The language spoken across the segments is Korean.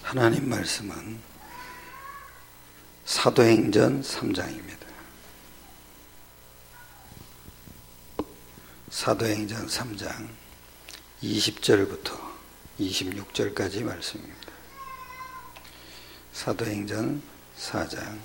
하나님 말씀은 사도행전 3장입니다. 사도행전 3장 20절부터 26절까지 말씀입니다. 사도행전 4장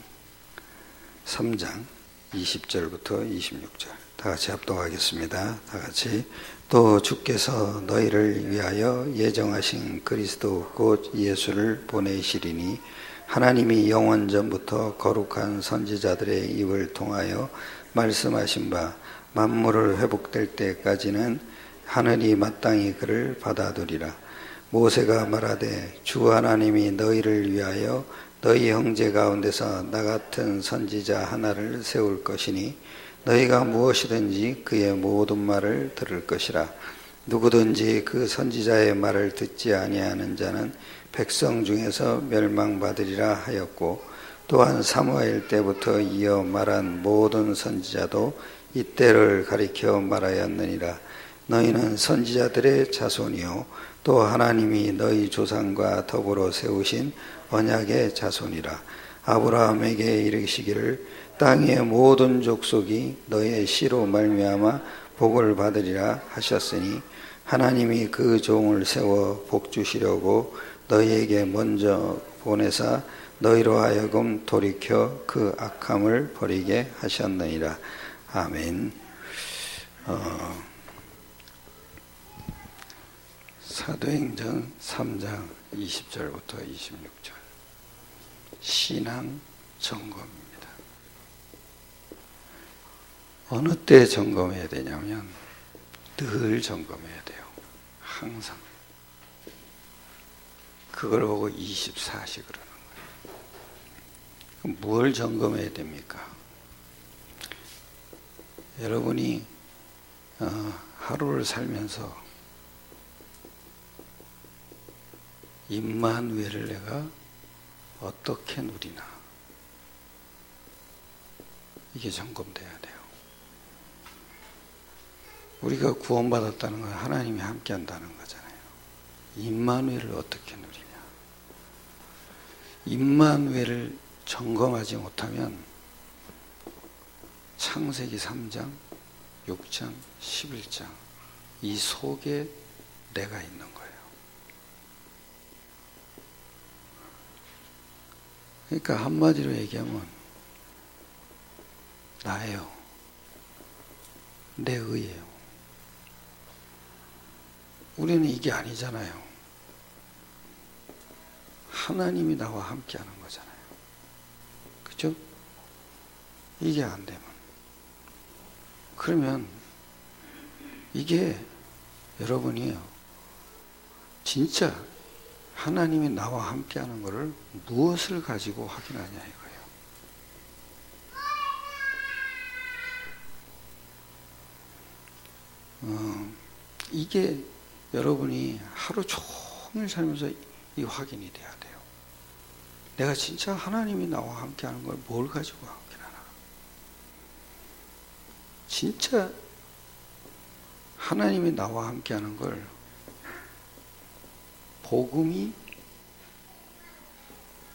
3장 20절부터 26절 다 같이 합독하겠습니다. 다 같이. 또 주께서 너희를 위하여 예정하신 그리스도 곧 예수를 보내시리니 하나님이 영원 전부터 거룩한 선지자들의 입을 통하여 말씀하신 바 만물을 회복될 때까지는 하늘이 마땅히 그를 받아두리라. 모세가 말하되 주 하나님이 너희를 위하여 너희 형제 가운데서 나 같은 선지자 하나를 세울 것이니 너희가 무엇이든지 그의 모든 말을 들을 것이라. 누구든지 그 선지자의 말을 듣지 아니하는 자는 백성 중에서 멸망받으리라 하였고, 또한 사무엘 때부터 이어 말한 모든 선지자도 이때를 가리켜 말하였느니라. 너희는 선지자들의 자손이요 또 하나님이 너희 조상과 더불어 세우신 언약의 자손이라. 아브라함에게 이르시기를 땅의 모든 족속이 너의 씨로 말미암아 복을 받으리라 하셨으니 하나님이 그 종을 세워 복 주시려고 너희에게 먼저 보내사 너희로 하여금 돌이켜 그 악함을 버리게 하셨느니라. 아멘. 사도행전 3장 20절부터 26절 신앙 점검입니다. 어느 때 점검해야 되냐면 늘 점검해야 돼요. 항상. 그걸 보고 24시 그러는 거예요. 그럼 뭘 점검해야 됩니까? 여러분이 하루를 살면서 임마누엘을 내가 어떻게 누리나, 이게 점검돼야 돼요. 우리가 구원받았다는 건 하나님이 함께 한다는 거잖아요. 임마누엘을 어떻게 누리냐. 임마누엘을 점검하지 못하면 창세기 3장, 6장, 11장 이 속에 내가 있는 거예요. 그러니까 한마디로 얘기하면 나예요. 내 의예요. 우리는 이게 아니잖아요. 하나님이 나와 함께 하는 거잖아요. 그죠? 이게 안 되면. 그러면 이게 여러분이요, 진짜 하나님이 나와 함께 하는 거를 무엇을 가지고 확인하냐 이거예요. 이게 여러분이 하루 종일 살면서 이 확인이 돼야 돼요. 내가 진짜 하나님이 나와 함께 하는 걸 뭘 가지고 확인하나. 진짜 하나님이 나와 함께 하는 걸 복음이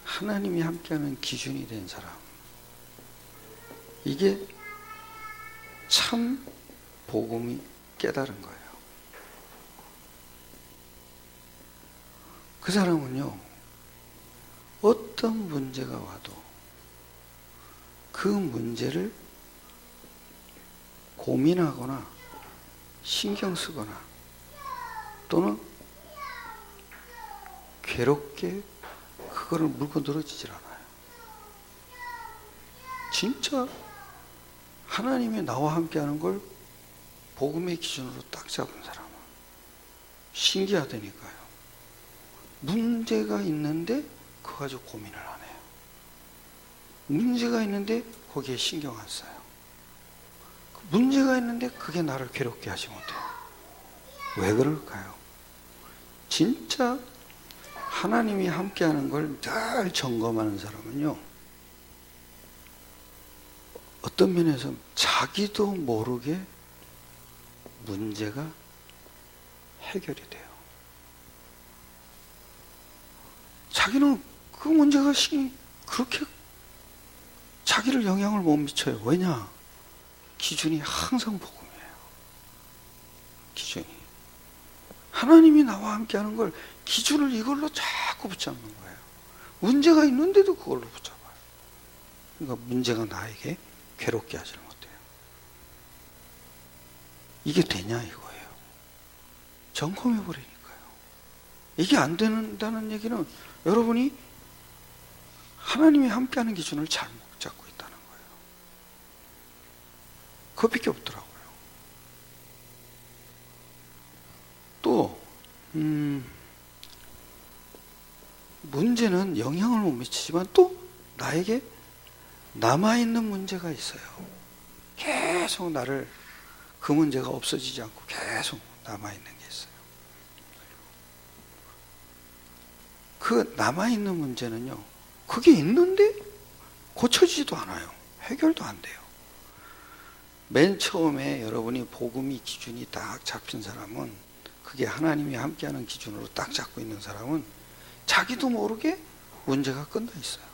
하나님이 함께하는 기준이 된 사람, 이게 참 복음이 깨달은 거예요. 그 사람은요, 어떤 문제가 와도 그 문제를 고민하거나 신경 쓰거나 또는 괴롭게 그거를 물고 늘어지질 않아요. 진짜 하나님이 나와 함께 하는 걸 복음의 기준으로 딱 잡은 사람은 신기하다니까요. 문제가 있는데 그거 가지고 고민을 안 해요. 문제가 있는데 거기에 신경 안 써요. 문제가 있는데 그게 나를 괴롭게 하지 못해요. 왜 그럴까요? 진짜 하나님이 함께하는 걸 잘 점검하는 사람은요, 어떤 면에서 자기도 모르게 문제가 해결이 돼요. 자기는 그 문제가 그렇게 자기를 영향을 못 미쳐요. 왜냐? 기준이 항상 복음이에요. 기준이. 하나님이 나와 함께 하는 걸 기준을 이걸로 자꾸 붙잡는 거예요. 문제가 있는데도 그걸로 붙잡아요. 그러니까 문제가 나에게 괴롭게 하지는 못해요. 이게 되냐 이거예요. 점검해 버리니까요. 이게 안 된다는 얘기는 여러분이 하나님이 함께하는 기준을 잘못 잡고 있다는 거예요. 그것밖에 없더라고요. 또 문제는 영향을 못 미치지만 또 나에게 남아있는 문제가 있어요. 계속 나를 그 문제가 없어지지 않고 계속 남아있는 게 있어요. 그 남아있는 문제는요, 그게 있는데 고쳐지지도 않아요. 해결도 안 돼요. 맨 처음에 여러분이 복음이 기준이 딱 잡힌 사람은, 그게 하나님이 함께하는 기준으로 딱 잡고 있는 사람은 자기도 모르게 문제가 끝나 있어요.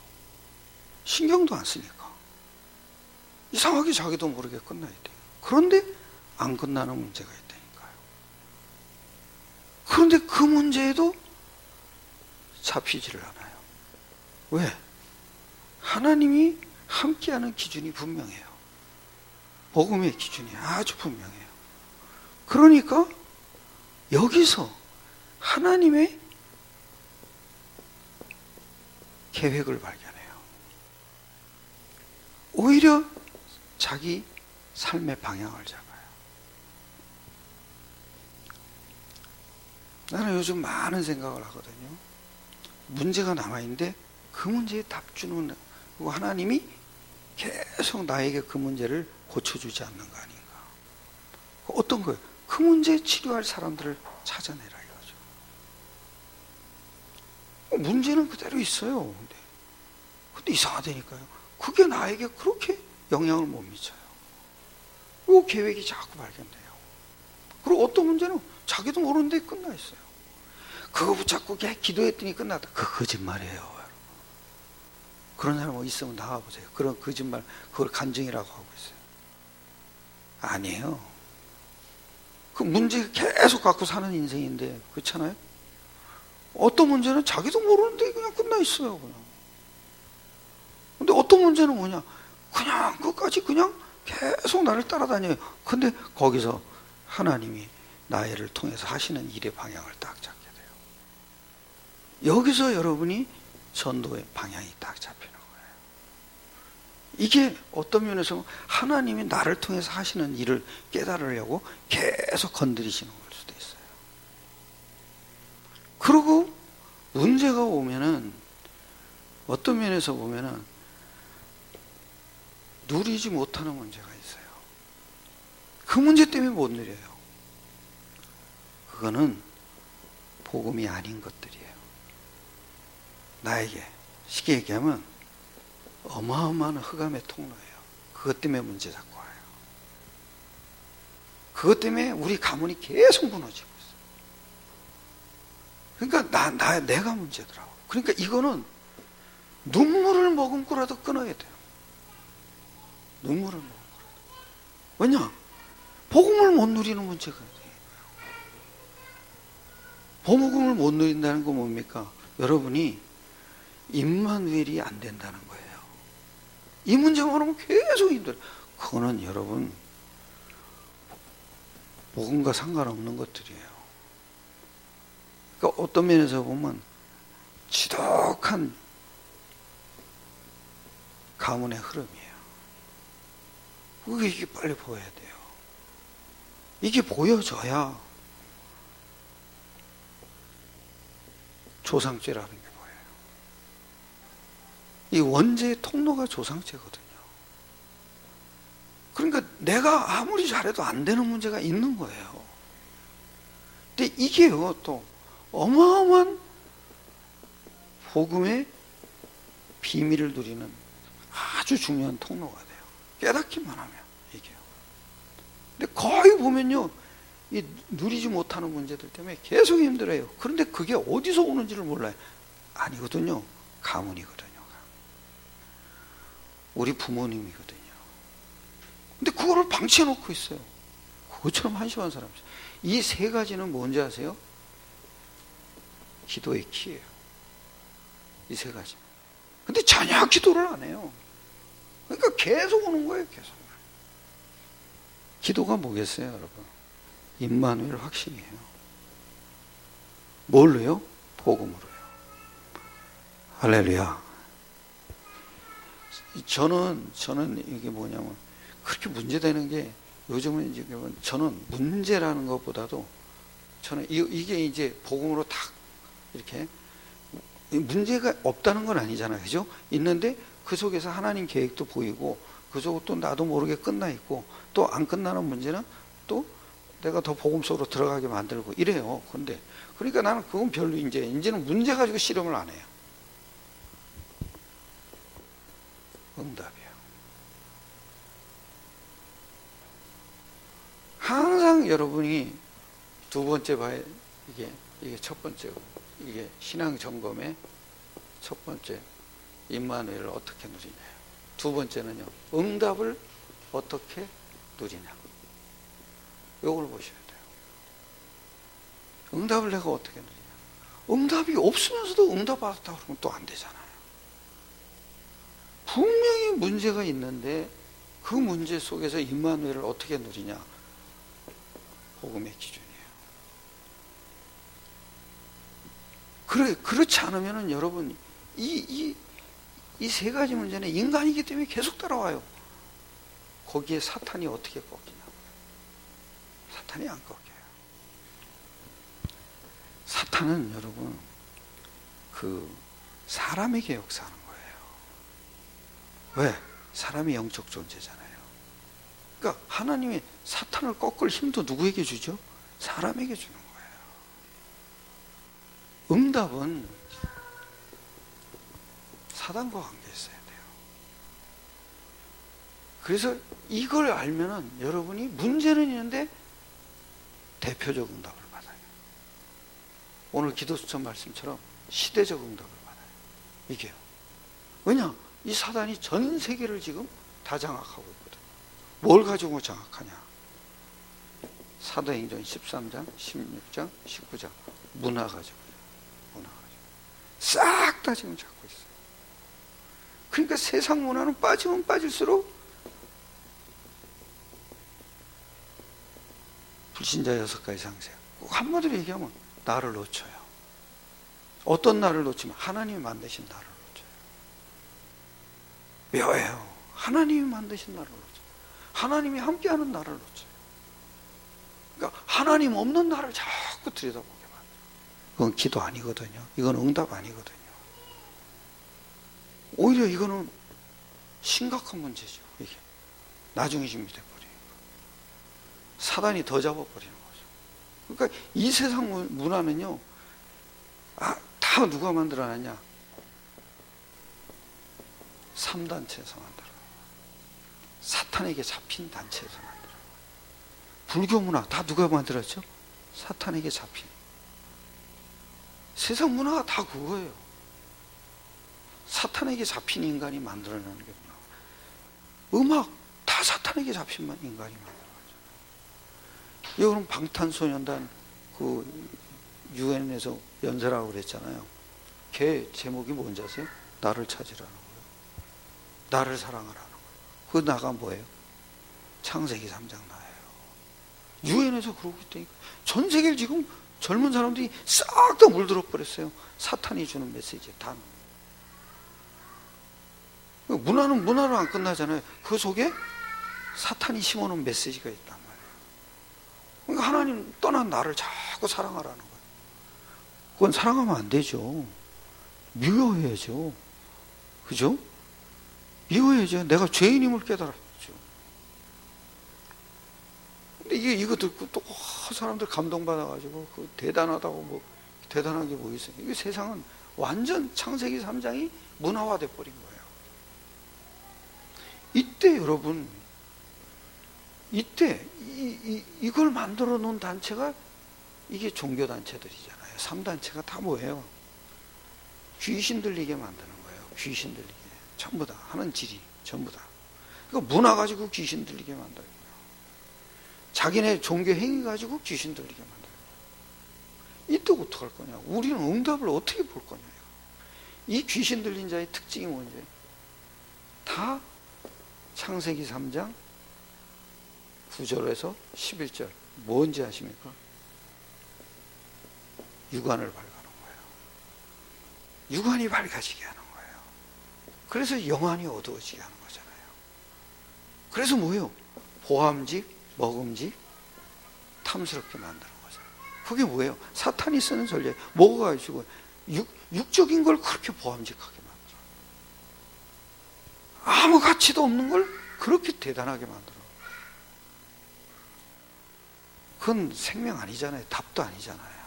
신경도 안 쓰니까. 이상하게 자기도 모르게 끝나 있대요. 그런데 안 끝나는 문제가 있다니까요. 그런데 그 문제에도 잡히지를 않아요. 왜? 하나님이 함께하는 기준이 분명해요. 복음의 기준이 아주 분명해요. 그러니까 여기서 하나님의 계획을 발견해요. 오히려 자기 삶의 방향을 잡아요. 나는 요즘 많은 생각을 하거든요. 문제가 남아있는데 그 문제에 답 주는, 그리고 하나님이 계속 나에게 그 문제를 고쳐주지 않는 거 아닌가. 어떤 거예요? 그 문제에 치료할 사람들을 찾아내라 이거죠. 문제는 그대로 있어요. 근데 이상하다니까요. 그게 나에게 그렇게 영향을 못 미쳐요. 그 계획이 자꾸 발견돼요. 그리고 어떤 문제는 자기도 모르는데 끝나 있어요. 그거 붙잡고 기도했더니 끝났다. 그 거짓말이에요. 그런 사람 있으면 나와보세요. 그런 거짓말, 그걸 간증이라고 하고 있어요. 아니에요. 그 문제 계속 갖고 사는 인생인데, 그렇잖아요? 어떤 문제는 자기도 모르는데 그냥 끝나 있어요. 그냥. 근데 어떤 문제는 뭐냐? 그냥 끝까지 그냥 계속 나를 따라다녀요. 근데 거기서 하나님이 나를 통해서 하시는 일의 방향을 딱 잡게 돼요. 여기서 여러분이 전도의 방향이 딱 잡히는 거예요. 이게 어떤 면에서 하나님이 나를 통해서 하시는 일을 깨달으려고 계속 건드리시는 걸 수도 있어요. 그리고 문제가 오면은 어떤 면에서 보면은 누리지 못하는 문제가 있어요. 그 문제 때문에 못 누려요. 그거는 복음이 아닌 것들이에요. 나에게 쉽게 얘기하면 어마어마한 흑암의 통로예요. 그것 때문에 문제 잡고 와요. 그것 때문에 우리 가문이 계속 무너지고 있어요. 그러니까 내가 문제더라고. 그러니까 이거는 눈물을 머금고라도 끊어야 돼요. 눈물을 머금고라도. 왜냐? 복음을 못 누리는 문제가 돼요. 복음을 못 누린다는 건 뭡니까? 여러분이 임마누엘이 안 된다는 거예요. 이 문제만 하면 계속 힘들어요. 그거는 여러분 복음과 상관없는 것들이에요. 그러니까 어떤 면에서 보면 지독한 가문의 흐름이에요. 이게 빨리 보여야 돼요. 이게 보여져야 조상죄라는 게 보여요. 이 원죄의 통로가 조상죄거든요. 그러니까 내가 아무리 잘해도 안 되는 문제가 있는 거예요. 근데 이게요, 또 어마어마한 복음의 비밀을 누리는 아주 중요한 통로가 돼요. 깨닫기만 하면 이게요. 근데 거의 보면요, 이 누리지 못하는 문제들 때문에 계속 힘들어요. 그런데 그게 어디서 오는지를 몰라요. 아니거든요. 가문이거든요. 우리 부모님이거든요. 근데 그거를 방치해 놓고 있어요. 그것처럼 한심한 사람이 있어요. 이 세 가지는 뭔지 아세요? 기도의 키예요. 이 세 가지. 근데 전혀 기도를 안 해요. 그러니까 계속 오는 거예요. 계속. 기도가 뭐겠어요, 여러분? 임마누엘 확신이에요. 뭘로요? 복음으로요. 할렐루야. 저는 이게 뭐냐면 그렇게 문제되는 게 요즘은 이제 저는 문제라는 것보다도 저는 이게 이제 복음으로 딱 이렇게 문제가 없다는 건 아니잖아요. 그죠? 있는데 그 속에서 하나님 계획도 보이고 그 속에 또 나도 모르게 끝나 있고 또 안 끝나는 문제는 또 내가 더 복음 속으로 들어가게 만들고 이래요. 근데 그러니까 나는 그건 별로 이제는 문제 가지고 실험을 안 해요. 응답이에요. 항상 여러분이 두 번째 봐야 이게 첫 번째고 이게 신앙 점검의 첫 번째 임마누엘을 어떻게 누리냐. 두 번째는요. 응답을 어떻게 누리냐. 요걸 보셔야 돼요. 응답을 내가 어떻게 누리냐. 응답이 없으면서도 응답 받았다 그러면 또 안 되잖아요. 분명히 문제가 있는데 그 문제 속에서 임마누엘을 어떻게 누리냐. 복음의 기준이에요. 그렇지 않으면은 여러분 이 세 가지 문제는 인간이기 때문에 계속 따라와요. 거기에 사탄이 어떻게 꺾이냐고요. 사탄이 안 꺾여요. 사탄은 여러분 그 사람에게 역사하는 거예요. 왜? 사람이 영적 존재잖아요. 그러니까 하나님이 사탄을 꺾을 힘도 누구에게 주죠? 사람에게 주는 거예요. 응답은 사단과 관계 있어야 돼요. 그래서 이걸 알면은 여러분이 문제는 있는데 대표적 응답을 받아요. 오늘 기도수천 말씀처럼 시대적 응답을 받아요. 이게요. 왜냐? 이 사단이 전 세계를 지금 다 장악하고 있거든요. 뭘 가지고 장악하냐? 사도행전 13장, 16장, 19장 문화 가지고 싹 다 지금 잡고 있어요. 그러니까 세상 문화는 빠지면 빠질수록 불신자 6가지 상세. 한마디로 얘기하면 나를 놓쳐요. 어떤 나를 놓치면 하나님이 만드신 나를 놓쳐요. 왜요? 하나님이 만드신 나를 놓쳐요. 하나님이 함께하는 나를 놓쳐요. 그러니까 하나님 없는 나를 자꾸 들여다보게 만들어요. 그건 기도 아니거든요. 이건 응답 아니거든요. 오히려 이거는 심각한 문제죠. 이게 나중에 준비돼 버려요. 사단이 더 잡아버리는 거죠. 그러니까 이 세상 문화는요, 다 누가 만들어놨냐? 3단체에서 만들어요. 사탄에게 잡힌 단체에서 만들어요. 불교 문화 다 누가 만들었죠? 사탄에게 잡힌. 세상 문화가 다 그거예요. 사탄에게 잡힌 인간이 만들어내는 게 문화. 음악 다 사탄에게 잡힌 인간이 만들어가죠. 여러분 방탄소년단 그 유엔에서 연설하고 그랬잖아요. 걔 제목이 뭔지 아세요? 나를 찾으라는 거예요. 나를 사랑하라는 거예요. 그 나가 뭐예요? 창세기 3장 나예요. 유엔에서 그러고 있다니까. 전 세계를 지금 젊은 사람들이 싹 다 물들어 버렸어요. 사탄이 주는 메시지 단. 문화는 문화로 안 끝나잖아요. 그 속에 사탄이 심어놓은 메시지가 있단 말이에요. 그러니까 하나님 떠난 나를 자꾸 사랑하라는 거예요. 그건 사랑하면 안 되죠. 미워해야죠. 그죠? 미워해야죠. 내가 죄인임을 깨달았죠. 근데 이거 듣고 또 사람들 감동받아가지고 그 대단하다고 뭐 대단한 게 뭐 있어요. 이게 세상은 완전 창세기 3장이 문화화돼 버린 거예요. 이때 여러분, 이때 이걸 만들어 놓은 단체가 이게 종교단체들이잖아요. 3단체가 다 뭐예요? 귀신 들리게 만드는 거예요. 귀신 들리게. 전부 다. 하는 질이 전부 다. 그러니까 문화 가지고 귀신 들리게 만드는 거예요. 자기네 종교 행위 가지고 귀신 들리게 만드는 거예요. 이때 어떡할 거냐. 우리는 응답을 어떻게 볼 거냐. 이 귀신 들린 자의 특징이 뭔지 다 창세기 3장 9절에서 11절 뭔지 아십니까? 육안을 밝아는 거예요. 육안이 밝아지게 하는 거예요. 그래서 영안이 어두워지게 하는 거잖아요. 그래서 뭐예요? 보암직, 먹음직, 탐스럽게 만드는 거잖아요. 그게 뭐예요? 사탄이 쓰는 전략. 뭐가 가지고 육적인 걸 그렇게 보암직하게 만들어. 아무 가치도 없는 걸 그렇게 대단하게 만들어. 그건 생명 아니잖아요. 답도 아니잖아요.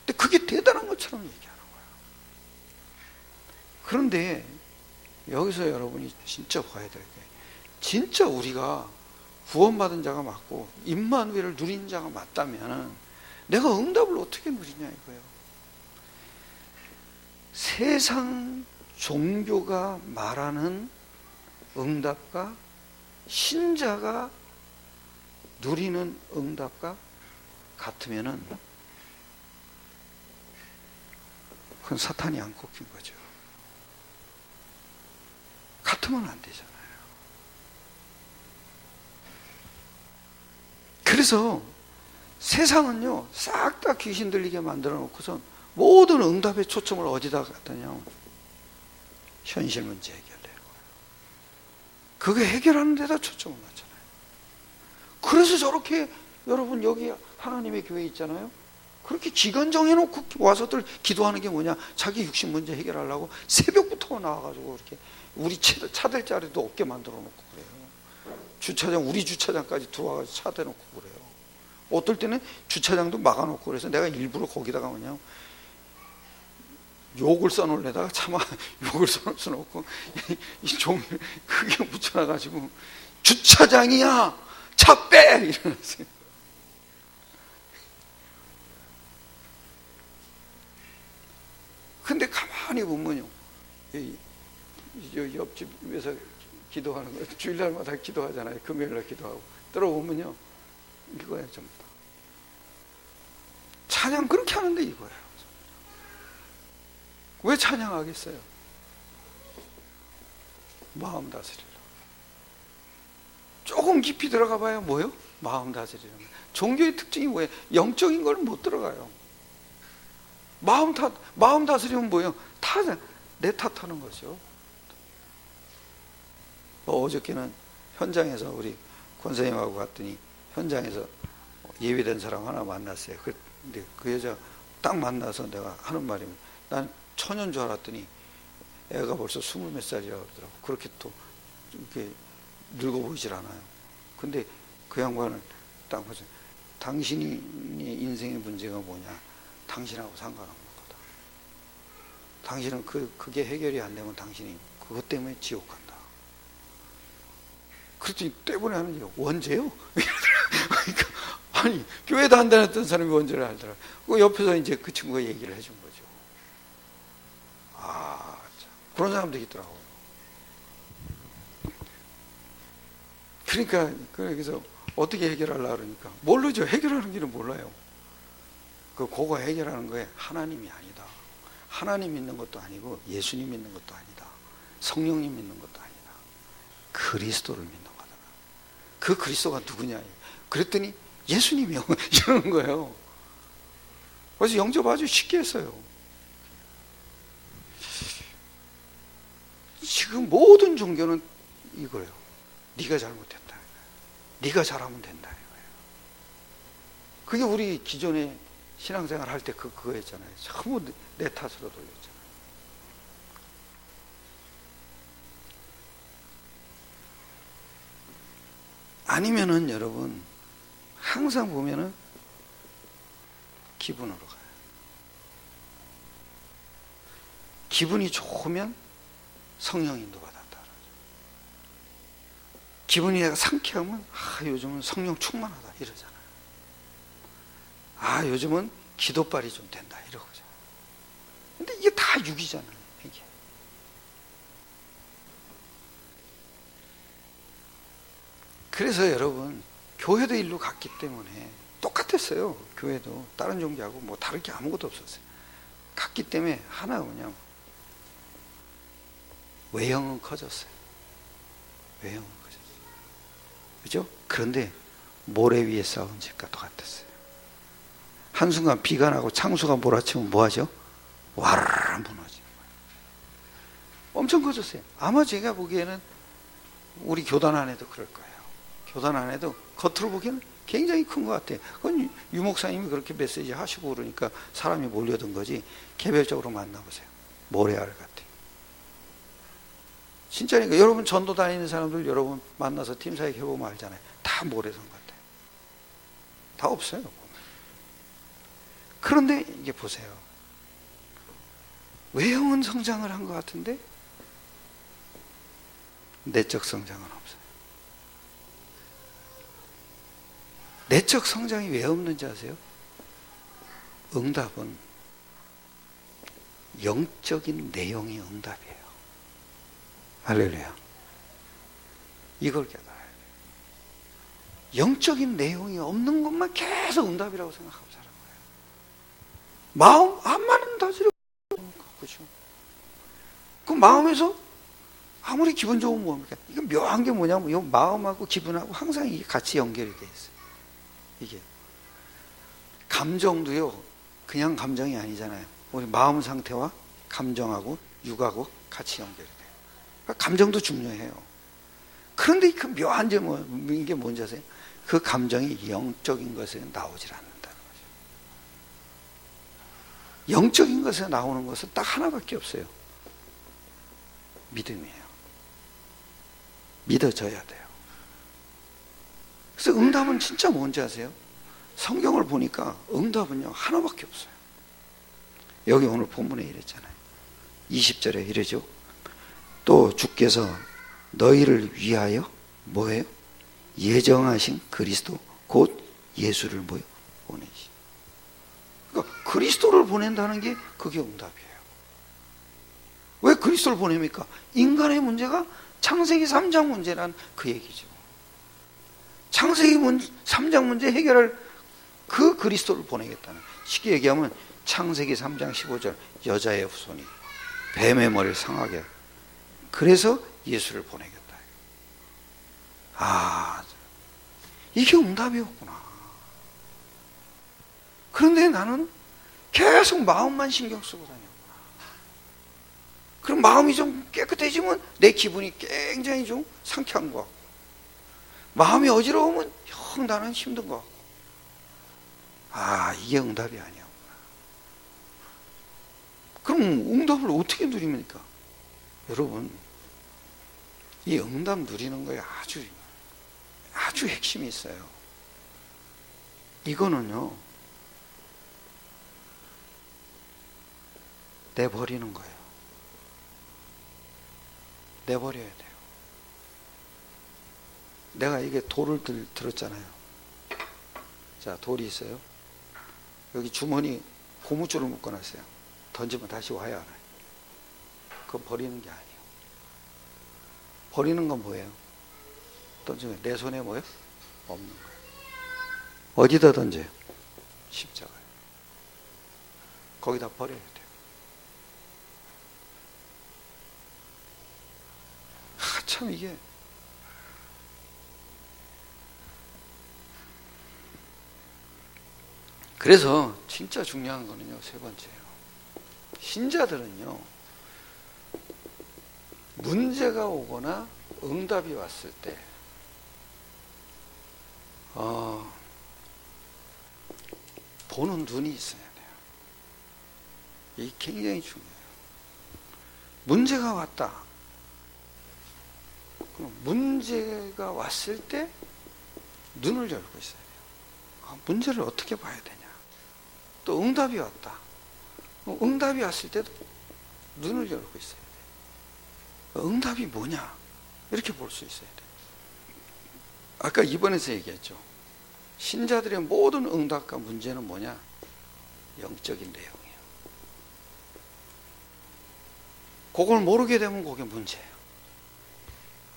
근데 그게 대단한 것처럼 얘기하는 거예요. 그런데 여기서 여러분이 진짜 봐야 될 게, 진짜 우리가 구원받은 자가 맞고 임마누엘을 누린 자가 맞다면 내가 응답을 어떻게 누리냐 이거예요. 세상 종교가 말하는 응답과 신자가 누리는 응답과 같으면은 그건 사탄이 안 꺾인 거죠. 같으면 안 되잖아요. 그래서 세상은요, 싹 다 귀신 들리게 만들어 놓고선 모든 응답의 초점을 어디다 갖다냐? 현실 문제 해결되는 거예요. 그게 해결하는 데다 초점을 맞잖아요. 그래서 저렇게 여러분 여기 하나님의 교회 있잖아요. 그렇게 기간 정해놓고 와서들 기도하는 게 뭐냐? 자기 육신 문제 해결하려고 새벽부터 나와가지고 이렇게 우리 차댈 자리도 없게 만들어 놓고 그래요. 주차장, 우리 주차장까지 들어와가지고 차 대놓고 그래요. 어떨 때는 주차장도 막아놓고 그래서 내가 일부러 거기다가 뭐냐? 욕을 써놓으려다가 차마 욕을 써놓고 이 종이를 크게 붙여놔가지고 주차장이야! 차 빼! 이러면서. 근데 가만히 보면요, 옆집에서 기도하는 거, 주일날마다 기도하잖아요. 금요일날 기도하고. 들어보면요, 이거예요, 전부 다. 찬양 그렇게 하는데 이거예요. 왜 찬양하겠어요? 마음 다스리라. 조금 깊이 들어가 봐야 뭐예요? 마음 다스리는 거예요. 종교의 특징이 뭐예요? 영적인 걸 못 들어가요. 마음 다스리면 뭐예요? 내 탓하는 거죠. 어저께는 현장에서 우리 권사님하고 갔더니 현장에서 예외된 사람 하나 만났어요. 근데 그 여자 딱 만나서 내가 하는 말이, 난 처녀인 줄 알았더니 애가 벌써 20몇 살이라고 그러더라고. 그렇게 또 이렇게 늙어 보이질 않아요. 근데 그 양반은 딱 보세요. 당신이 인생의 문제가 뭐냐? 당신하고 상관없는 거다. 당신은 그게 해결이 안 되면 당신이 그것 때문에 지옥 간다. 그랬더니 때문에 하는 얘기가 원죄요? 그러니까 아니 교회도 안 다녔던 사람이 원죄를 알더라. 그 옆에서 이제 그 친구가 얘기를 해준 거죠. 아, 참. 그런 사람도 있더라고요. 그러니까 그래서 어떻게 해결하려고 그러니까 모르죠. 해결하는 길은 몰라요. 그거 해결하는 거에 하나님이 아니다. 하나님 믿는 것도 아니고 예수님 믿는 것도 아니다. 성령님 믿는 것도 아니다. 그리스도를 믿는 거다. 그 그리스도가 누구냐? 그랬더니 예수님이요. 이러는 거예요. 그래서 영접 아주 쉽게 했어요. 지금 모든 종교는 이거예요. 네가 잘못했다. 네가 잘하면 된다. 이거예요. 그게 우리 기존에 신앙생활 할 때 그거였잖아요. 전부 내 탓으로 돌렸잖아요. 아니면은 여러분 항상 보면은 기분으로 가요. 기분이 좋으면 성령 인도 받았다. 기분이 상쾌하면 요즘은 성령 충만하다 이러잖아요. 요즘은 기도빨이 좀 된다 이러거든요. 근데 이게 다 육이잖아요, 이게. 그래서 여러분, 교회도 일로 갔기 때문에 똑같았어요. 교회도 다른 종교하고 뭐 다를 게 아무것도 없었어요. 갔기 때문에 하나가 뭐냐면 외형은 커졌어요. 외형은 커졌어요. 그죠? 그런데 모래 위에 쌓은 집과 똑같았어요. 한순간 비가 나고 창수가 몰아치면 뭐하죠? 와르르 무너지는 거예요. 엄청 커졌어요. 아마 제가 보기에는 우리 교단 안에도 그럴 거예요. 교단 안에도 겉으로 보기에는 굉장히 큰 것 같아요. 그건 유 목사님이 그렇게 메시지 하시고 그러니까 사람이 몰려든 거지, 개별적으로 만나보세요. 모래알 같아요. 진짜니까. 여러분 전도 다니는 사람들 여러분 만나서 팀 사역 해보면 알잖아요. 다 모래성 같아요. 다 없어요. 그런데 이게 보세요. 외형은 성장을 한 것 같은데 내적 성장은 없어요. 내적 성장이 왜 없는지 아세요? 응답은 영적인 내용이 응답이에요. 할렐루야. 이걸 깨달아야 돼요. 영적인 내용이 없는 것만 계속 응답이라고 생각하고 사는 거예요. 마음 안마는 다스려. 그렇죠. 그 마음에서 아무리 기분 좋으면 뭡니까? 이거 묘한 게 뭐냐면 이 마음하고 기분하고 항상 이게 같이 연결이 돼 있어요. 이게 감정도요, 그냥 감정이 아니잖아요. 우리 마음 상태와 감정하고 육하고 같이 연결이 돼요. 그러니까 감정도 중요해요. 그런데 그 묘한 게 뭔지 아세요? 그 감정이 영적인 것에 나오질 않는다는 거죠. 영적인 것에 나오는 것은 딱 하나밖에 없어요. 믿음이에요. 믿어져야 돼요. 그래서 응답은 진짜 뭔지 아세요? 성경을 보니까 응답은요 하나밖에 없어요. 여기 오늘 본문에 이랬잖아요. 20절에 이러죠. 또 주께서 너희를 위하여 뭐예요? 예정하신 그리스도 곧 예수를 뭐요? 보내시. 그러니까 그리스도를 보낸다는 게 그게 응답이에요. 왜 그리스도를 보냅니까? 인간의 문제가 창세기 3장 문제란 그 얘기죠. 창세기 3장 문제 해결할 그 그리스도를 보내겠다는, 쉽게 얘기하면 창세기 3장 15절 여자의 후손이 뱀의 머리를 상하게, 그래서 예수를 보내겠다. 아, 이게 응답이었구나. 그런데 나는 계속 마음만 신경 쓰고 다녔구나. 그럼 마음이 좀 깨끗해지면 내 기분이 굉장히 좀 상쾌한 것 같고, 마음이 어지러우면 영 나는 힘든 것 같고, 아, 이게 응답이 아니었구나. 그럼 응답을 어떻게 누립니까? 여러분, 이 응답 누리는 거에 아주 핵심이 있어요. 이거는요, 내버리는 거예요. 내버려야 돼요. 내가 이게 돌을 들었잖아요. 자, 돌이 있어요. 여기 주머니 고무줄을 묶어놨어요. 던지면 다시 와야 하나요? 그건 버리는 게 아니에요. 버리는 건 뭐예요? 던지면 내 손에 뭐예요? 없는 거예요. 어디다 던져요? 십자가에. 거기다 버려야 돼요. 참 이게 그래서 진짜 중요한 거는요, 세 번째예요. 신자들은요, 문제가 오거나 응답이 왔을 때 보는 눈이 있어야 돼요. 이게 굉장히 중요해요. 문제가 왔다. 그럼 문제가 왔을 때 눈을 열고 있어야 돼요. 문제를 어떻게 봐야 되냐. 또 응답이 왔다. 응답이 왔을 때도 눈을 열고 있어야 돼요. 응답이 뭐냐, 이렇게 볼 수 있어야 돼요. 아까 2번에서 얘기했죠. 신자들의 모든 응답과 문제는 뭐냐? 영적인 내용이에요. 그걸 모르게 되면 그게 문제예요.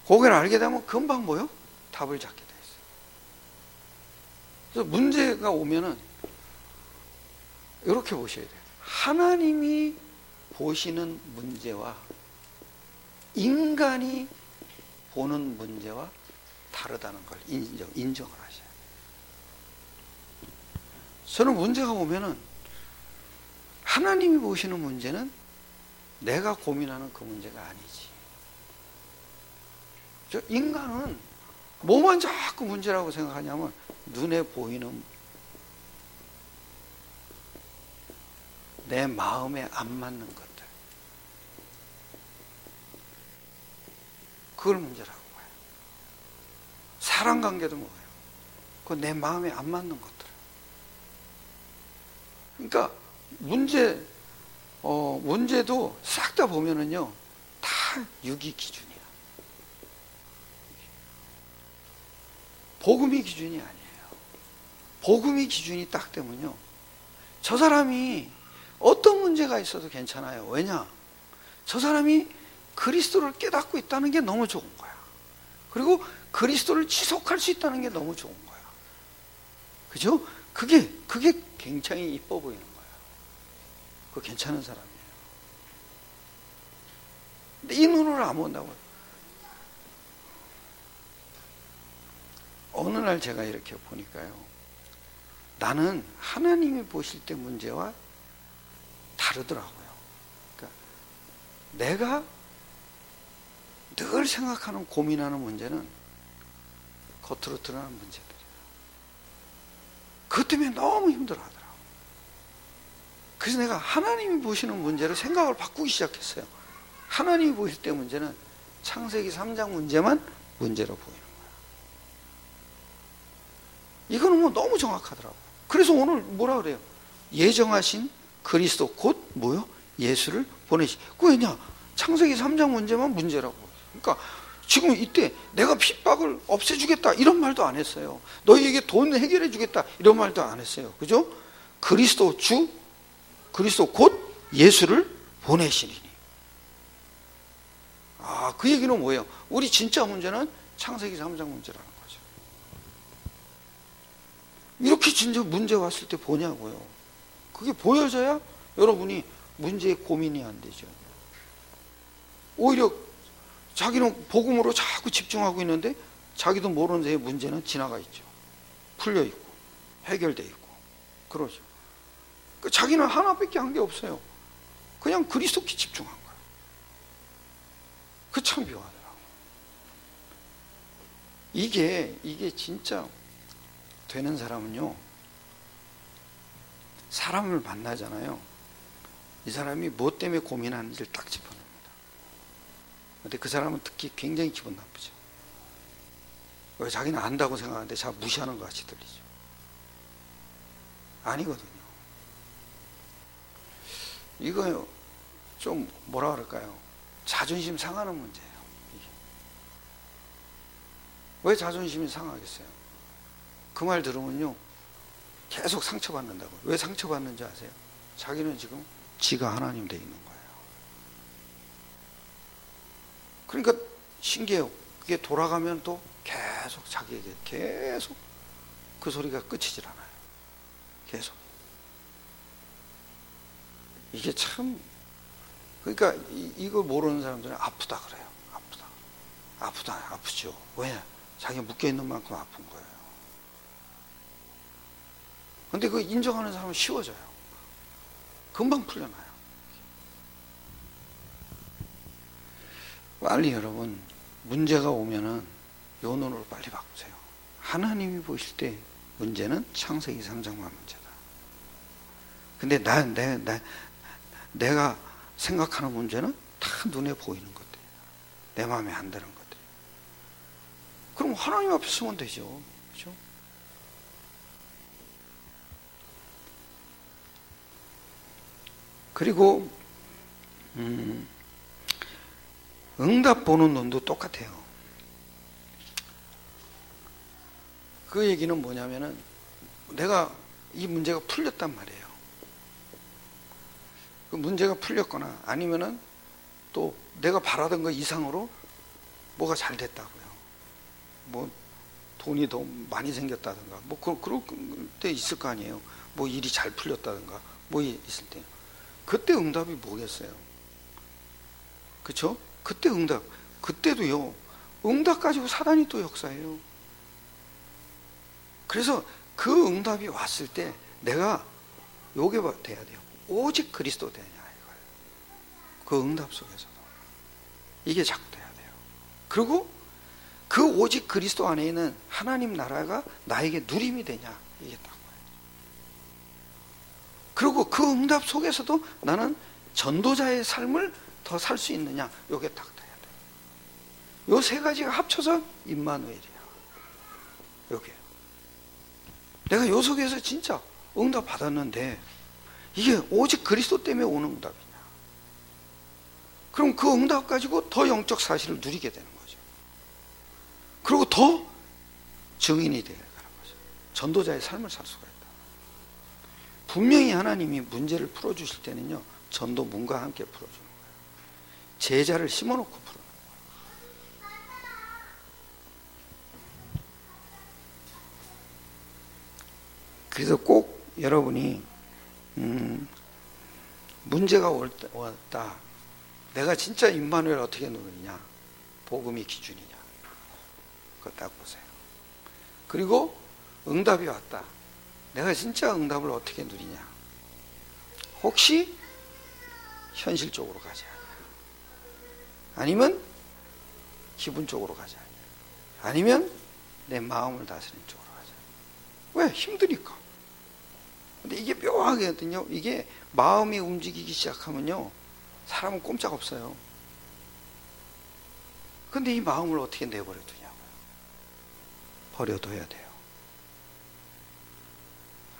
그걸 알게 되면 금방 뭐요? 답을 찾게 돼 있어요. 그래서 문제가 오면은 이렇게 보셔야 돼요. 하나님이 보시는 문제와 인간이 보는 문제와 다르다는 걸 인정을 하셔야 돼요. 저는 문제가 오면은 하나님이 보시는 문제는 내가 고민하는 그 문제가 아니지. 저 인간은 뭐만 자꾸 문제라고 생각하냐면 눈에 보이는 내 마음에 안 맞는 것들, 그걸 문제라고 봐요. 사랑관계도 뭐예요? 그 내 마음에 안 맞는 것들. 그러니까 문제도 싹 다 보면은요, 다 유기 기준이야. 복음이 기준이 아니에요. 복음이 기준이 딱 되면요, 저 사람이 어떤 문제가 있어도 괜찮아요. 왜냐? 저 사람이 그리스도를 깨닫고 있다는 게 너무 좋은 거야. 그리고 그리스도를 지속할 수 있다는 게 너무 좋은 거야. 그죠? 그게 굉장히 이뻐 보이는 거야. 그거 괜찮은 사람이에요. 근데 이 눈을 안 본다고요. 어느 날 제가 이렇게 보니까요, 나는 하나님이 보실 때 문제와 다르더라고요. 그러니까 내가 늘 생각하는, 고민하는 문제는 겉으로 드러나는 문제들이에요. 그것 때문에 너무 힘들어 하더라고요. 그래서 내가 하나님이 보시는 문제를 생각을 바꾸기 시작했어요. 하나님이 보실 때 문제는 창세기 3장 문제만 문제로 보이는 거예요. 이거는 뭐 너무 정확하더라고요. 그래서 오늘 뭐라 그래요? 예정하신 그리스도 곧 뭐요? 예수를 보내시. 그 왜냐? 창세기 3장 문제만 문제라고. 그러니까 지금 이때 내가 핍박을 없애주겠다 이런 말도 안 했어요. 너희에게 돈 해결해 주겠다 이런 말도 안 했어요. 그죠? 그리스도 곧 예수를 보내시리니. 그 얘기는 뭐예요? 우리 진짜 문제는 창세기 3장 문제라는 거죠. 이렇게 진짜 문제 왔을 때 보냐고요. 그게 보여져야 여러분이 문제에 고민이 안 되죠. 오히려 자기는 복음으로 자꾸 집중하고 있는데 자기도 모르는 새에 문제는 지나가 있죠. 풀려 있고 해결돼 있고 그러죠. 자기는 하나밖에 한 게 없어요. 그냥 그리스도께 집중한 거예요. 그 참 묘하더라고요. 이게 진짜 되는 사람은요, 사람을 만나잖아요. 이 사람이 무엇 때문에 고민하는지를 딱 짚어냅니다. 근데 그 사람은 특히 굉장히 기분 나쁘죠. 왜? 자기는 안다고 생각하는데 잘 무시하는 것 같이 들리죠. 아니거든요. 이거 좀 뭐라 그럴까요? 자존심 상하는 문제예요. 이게. 왜 자존심이 상하겠어요? 그 말 들으면요, 계속 상처받는다고. 왜 상처받는지 아세요? 자기는 지금 지가 하나님 돼 있는 거예요. 그러니까 신기해요. 그게 돌아가면 또 계속 자기에게 계속 그 소리가 끝이질 않아요. 계속. 이게 참, 그러니까 이걸 모르는 사람들은 아프다 그래요. 아프죠. 왜? 자기가 묶여있는 만큼 아픈 거예요. 근데 그 인정하는 사람은 쉬워져요. 금방 풀려나요. 빨리 여러분, 문제가 오면은 요 눈으로 빨리 바꾸세요. 하나님이 보실 때 문제는 창세기 3장만 문제다. 근데 내가 생각하는 문제는 다 눈에 보이는 것들이에요. 내 마음에 안 드는 것들. 그럼 하나님 앞에 서면 되죠. 그렇죠? 그리고 응답 보는 눈도 똑같아요. 그 얘기는 뭐냐면은 내가 이 문제가 풀렸단 말이에요. 그 문제가 풀렸거나 아니면은 또 내가 바라던 거 이상으로 뭐가 잘 됐다고요. 뭐 돈이 더 많이 생겼다든가 뭐 그럴 때 있을 거 아니에요. 뭐 일이 잘 풀렸다든가 뭐 있을 때 그때 응답이 뭐겠어요? 그쵸? 그때 응답, 그때도요 응답 가지고 사단이 또 역사해요. 그래서 그 응답이 왔을 때 내가 요게 돼야 돼요. 오직 그리스도 되냐 이거예요. 그 응답 속에서도 이게 자꾸 돼야 돼요. 그리고 그 오직 그리스도 안에 있는 하나님 나라가 나에게 누림이 되냐 이게 딱 거예요. 그리고 그 응답 속에서도 나는 전도자의 삶을 더 살 수 있느냐 요게 딱 돼야 돼요. 요 세 가지가 합쳐서 임마누엘이야. 요게 내가 요 속에서 진짜 응답 받았는데 이게 오직 그리스도 때문에 오는 응답이냐. 그럼 그 응답 가지고 더 영적 사실을 누리게 되는 거죠. 그리고 더 증인이 되는 거죠. 전도자의 삶을 살 수가 있다. 분명히 하나님이 문제를 풀어주실 때는요 전도문과 함께 풀어주는 거예요. 제자를 심어놓고 풀어주는 거예요. 그래서 꼭 여러분이 문제가 왔다. 내가 진짜 임마누엘 어떻게 누리냐? 복음이 기준이냐? 그거 딱 보세요. 그리고 응답이 왔다. 내가 진짜 응답을 어떻게 누리냐? 혹시 현실적으로 가지 않냐? 아니면 기분적으로 가지 않냐? 아니면 내 마음을 다스리는 쪽으로 가지 않냐? 왜? 힘드니까. 근데 이게 묘하거든요. 이게 마음이 움직이기 시작하면요 사람은 꼼짝 없어요. 근데 이 마음을 어떻게 내버려 두냐고요. 버려둬야 돼요.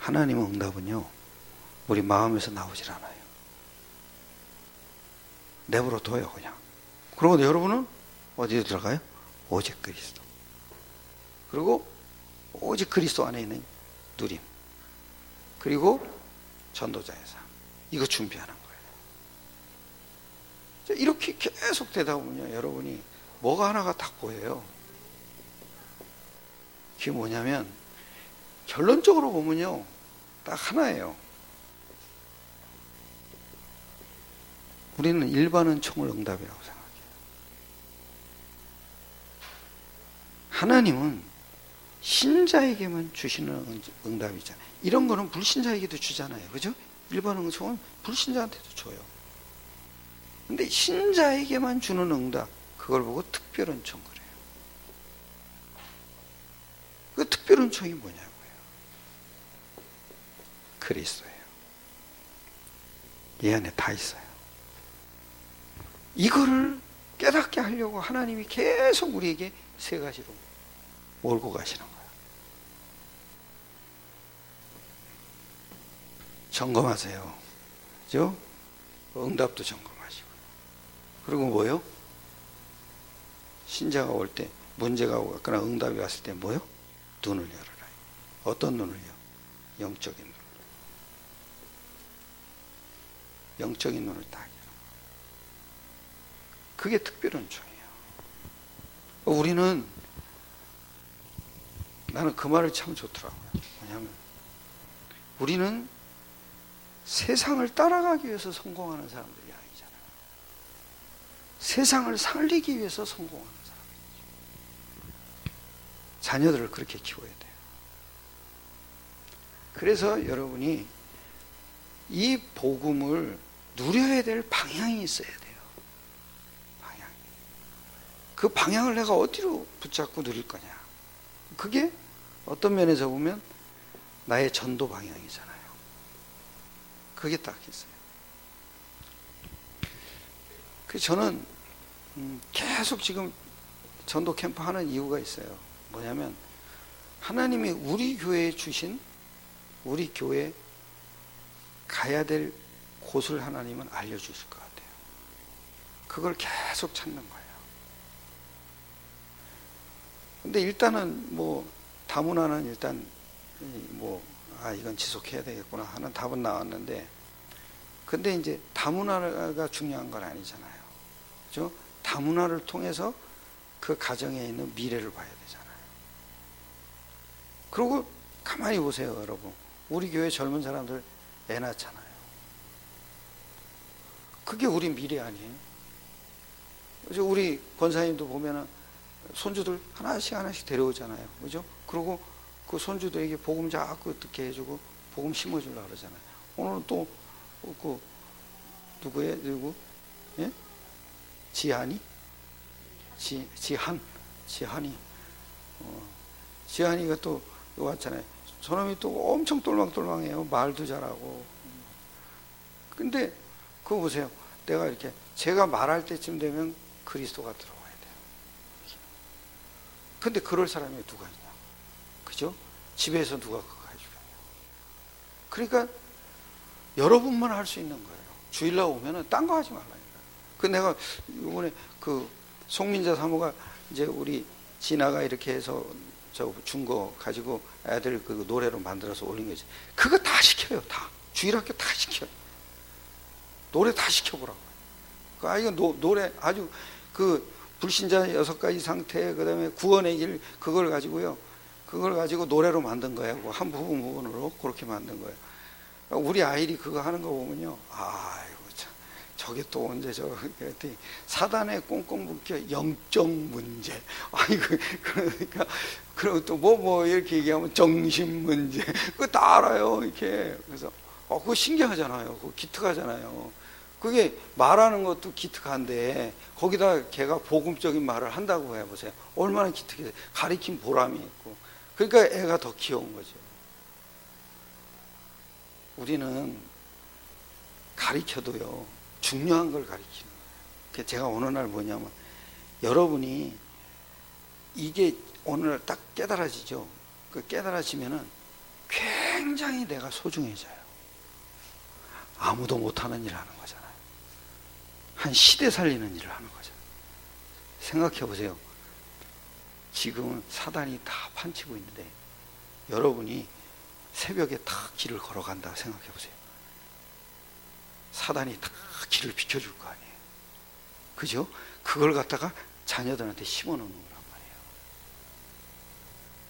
하나님의 응답은요 우리 마음에서 나오질 않아요. 내버려 둬요 그냥. 그리고 여러분은 어디에 들어가요? 오직 그리스도. 그리고 오직 그리스도 안에 있는 누림. 그리고 전도자의 삶. 이거 준비하는 거예요. 이렇게 계속 되다 보면요 여러분이 뭐가 하나가 딱 보여요. 그게 뭐냐면 결론적으로 보면요 딱 하나예요. 우리는 일반은 총을 응답이라고 생각해요. 하나님은 신자에게만 주시는 응답이잖아요. 이런 거는 불신자에게도 주잖아요. 그죠? 일반 응답은 불신자한테도 줘요. 근데 신자에게만 주는 응답, 그걸 보고 특별은총 그래요. 그 특별은총이 뭐냐고요? 그리스도예요. 이 안에 다 있어요. 이거를 깨닫게 하려고 하나님이 계속 우리에게 세 가지로 몰고 가시는 거예요. 점검하세요. 그죠? 응답도 점검하시고. 그리고 뭐요? 신자가 올 때, 문제가 오거나 응답이 왔을 때 뭐요? 눈을 열어라. 어떤 눈을요? 영적인 눈. 영적인 눈을 딱 열어. 그게 특별은총이에요. 우리는 나는 그 말을 참 좋더라고요. 뭐냐면 우리는 세상을 따라가기 위해서 성공하는 사람들이 아니잖아요. 세상을 살리기 위해서 성공하는 사람들이죠. 자녀들을 그렇게 키워야 돼요. 그래서 여러분이 이 복음을 누려야 될 방향이 있어야 돼요. 방향이. 그 방향을 내가 어디로 붙잡고 누릴 거냐. 그게 어떤 면에서 보면 나의 전도 방향이잖아요. 그게 딱 있어요. 그래서 저는 계속 지금 전도 캠프 하는 이유가 있어요. 뭐냐면 하나님이 우리 교회에 주신 우리 교회 가야 될 곳을 하나님은 알려주실 것 같아요. 그걸 계속 찾는 거예요. 근데 일단은 뭐 다문화는 일단 이건 지속해야 되겠구나 하는 답은 나왔는데, 근데 이제 다문화가 중요한 건 아니잖아요. 그죠? 다문화를 통해서 그 가정에 있는 미래를 봐야 되잖아요. 그리고 가만히 보세요, 여러분. 우리 교회 젊은 사람들 애 낳잖아요. 그게 우리 미래 아니에요? 그죠? 우리 권사님도 보면은 손주들 하나씩 데려오잖아요. 그죠? 그리고 그 손주들에게 복음 자꾸 듣게 해주고 복음 심어주려고 그러잖아요. 오늘은 또 그 누구? 예? 지한이 지한이가 또 왔잖아요. 저놈이 또 엄청 똘망똘망해요. 말도 잘하고. 근데 그거 보세요. 내가 이렇게 제가 말할 때쯤 되면 그리스도가 들어와야 돼요. 근데 그럴 사람이 누가 있냐? 그죠? 집에서 누가 그거 해주냐? 그러니까 여러분만 할 수 있는 거예요. 주일날 오면은 딴 거 하지 말라니까. 그 내가 이번에 그 송민자 사모가 이제 우리 진아가 이렇게 해서 저 준 거 가지고 애들 그 노래로 만들어서 올린 거지. 그거 다 시켜요. 다 주일학교 다 시켜요. 노래 다 시켜보라고. 그 아이가 노래 아주 그 불신자 6가지 상태, 그 다음에 구원의 길, 그걸 가지고요. 그걸 가지고 노래로 만든 거예요. 한 부분으로 그렇게 만든 거예요. 우리 아이들이 그거 하는 거 보면요. 아이고, 참. 저게 또 언제 그랬더니 사단에 꽁꽁 묶여 영적 문제. 아이고, 그러니까, 그리고 또 뭐 이렇게 얘기하면 정신 문제. 그거 다 알아요. 이렇게. 그래서, 그거 신기하잖아요. 그거 기특하잖아요. 그게 말하는 것도 기특한데 거기다 걔가 복음적인 말을 한다고 해보세요. 얼마나 기특해요. 가리킨 보람이 있고. 그러니까 애가 더 귀여운 거죠. 우리는 가리켜도요, 중요한 걸 가리키는 거예요. 제가 어느 날 뭐냐면, 여러분이 이게 오늘 딱 깨달아지죠. 그 깨달아지면은 굉장히 내가 소중해져요. 아무도 못하는 일을 하는 거잖아요. 한 시대 살리는 일을 하는 거잖아요. 생각해 보세요. 지금은 사단이 다 판치고 있는데 여러분이 새벽에 다 길을 걸어간다 생각해 보세요. 사단이 다 길을 비켜줄 거 아니에요. 그죠? 그걸 갖다가 자녀들한테 심어놓는 거란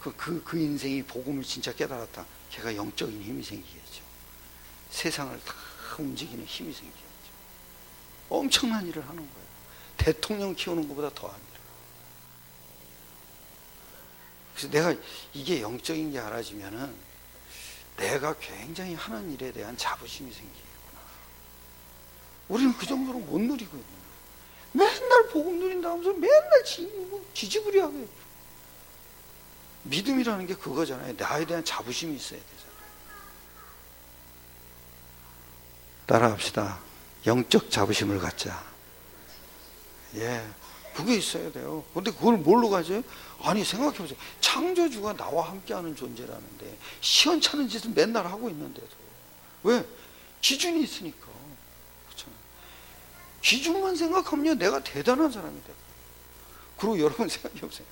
말이에요. 그 인생이 복음을 진짜 깨달았다. 걔가 영적인 힘이 생기겠죠. 세상을 다 움직이는 힘이 생기겠죠. 엄청난 일을 하는 거예요. 대통령 키우는 것보다 더합니다. 그래서 내가 이게 영적인 게 알아지면은 내가 굉장히 하는 일에 대한 자부심이 생기겠구나. 우리는 그 정도로 못 누리고 있는 거예요. 맨날 복음 누린다 하면서 맨날 지지부리하게. 믿음이라는 게 그거잖아요. 나에 대한 자부심이 있어야 되잖아요. 따라합시다. 영적 자부심을 갖자. 예, 그게 있어야 돼요. 근데 그걸 뭘로 가져요? 아니, 생각해보세요. 창조주가 나와 함께하는 존재라는데 시원찮은 짓을 맨날 하고 있는데도 왜? 기준이 있으니까. 그렇잖아요. 기준만 생각하면 내가 대단한 사람이 돼요. 그리고 여러분 생각해보세요.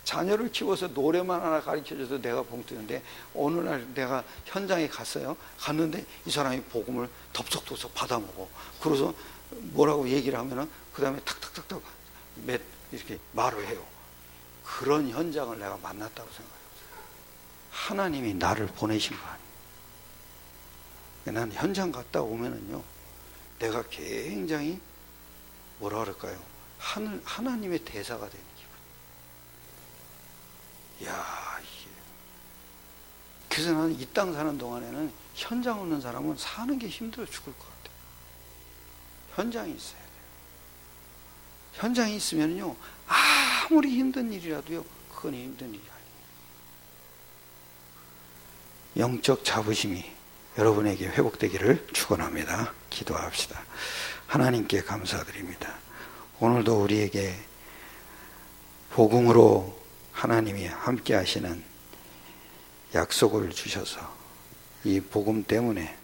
자녀를 키워서 노래만 하나 가르쳐줘서 내가 봉 뜨는데 어느 날 내가 현장에 갔어요. 갔는데 이 사람이 복음을 덥석덥석 받아먹어. 그래서 뭐라고 얘기를 하면은 그 다음에 탁탁탁탁 이렇게 말을 해요. 그런 현장을 내가 만났다고 생각해요. 하나님이 나를 보내신 거 아니에요. 난 현장 갔다 오면은요, 내가 굉장히 뭐라 그럴까요? 하나님의 대사가 되는 기분. 이야, 이게. 그래서 나는 이 땅 사는 동안에는 현장 없는 사람은 사는 게 힘들어 죽을 것 같아요. 현장이 있어야 돼요. 현장이 있으면요, 아무리 힘든 일이라도요, 그건 힘든 일이 아니에요. 영적 자부심이 여러분에게 회복되기를 축원합니다. 기도합시다. 하나님께 감사드립니다. 오늘도 우리에게 복음으로 하나님이 함께 하시는 약속을 주셔서 이 복음 때문에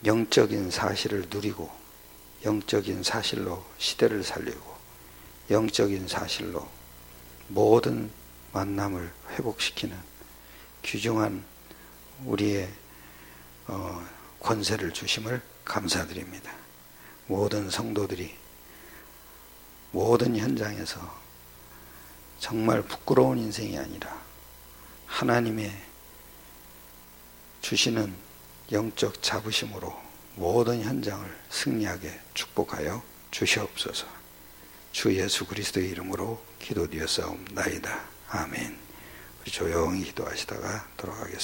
영적인 사실을 누리고 영적인 사실로 시대를 살리고 영적인 사실로 모든 만남을 회복시키는 귀중한 우리의 권세를 주심을 감사드립니다. 모든 성도들이 모든 현장에서 정말 부끄러운 인생이 아니라 하나님의 주시는 영적 자부심으로 모든 현장을 승리하게 축복하여 주시옵소서. 주 예수 그리스도의 이름으로 기도드렸사옵나이다. 아멘. 우리 조용히 기도하시다가 돌아가겠습니다.